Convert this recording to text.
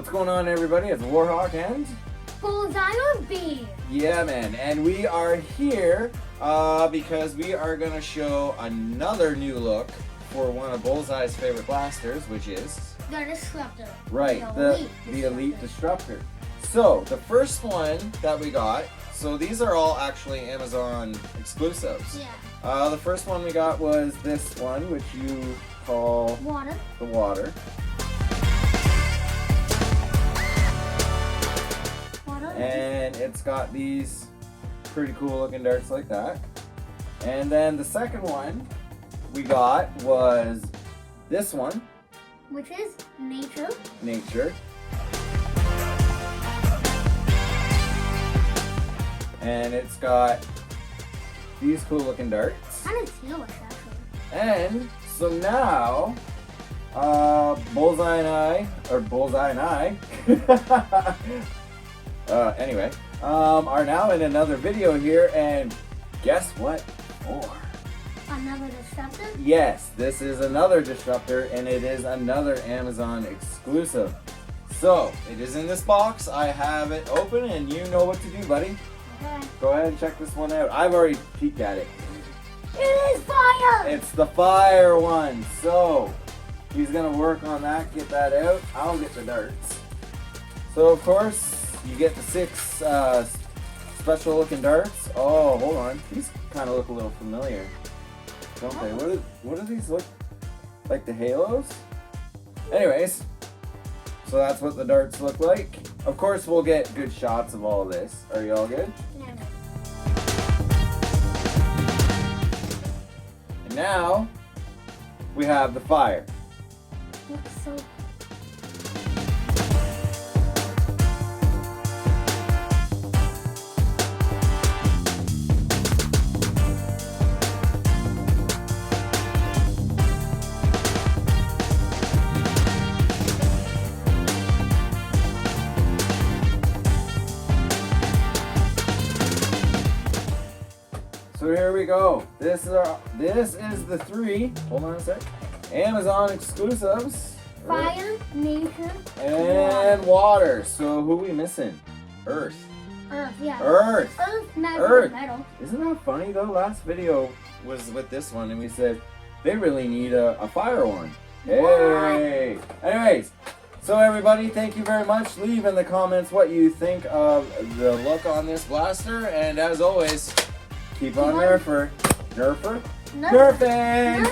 What's going on, everybody? It's Warhawk and Bullseye on B. yeah, man, and we are here because we are gonna show another new look for one of Bullseye's favorite blasters, which is The Disruptor. right, the Elite Disruptor. So the first one that we got, so these are all actually Amazon exclusives. Yeah. The first one we got was this one, which you call Water. the Water. And it's got these pretty cool looking darts like that. And then the second one we got was this one. Which is Nature. Nature. And it's got these cool looking darts. Kind of tealish, actually. And so now, Bullseye and I, anyway, are now in another video here, and guess what for? Another Disruptor? Yes, this is another Disruptor, and it is another Amazon exclusive. So, it is in this box. I have it open, and you know what to do, buddy. Okay. Go ahead and check this one out. I've already peeked at it. It is fire! It's the fire one. So, he's going to work on that, get that out. I'll get the darts. So, of course, you get the 6 special looking darts. Oh, hold on. These kind of look a little familiar, don't they? What do these look like? The halos? Anyways, so that's what the darts look like. Of course, we'll get good shots of all this. Are you all good? Yeah. And now, we have the fire. Looks so. So here we go. This is the 3. Hold on a sec. Amazon exclusives. Fire, Nature, And water. So who are we missing? Earth. Earth, yeah. Earth. Earth, magic, Earth. metal. Isn't that funny though? Last video was with this one, and we said they really need a fire one. Hey. Anyways, so everybody, thank you very much. Leave in the comments what you think of the look on this blaster, and as always, keep on nerfing. Nerfing.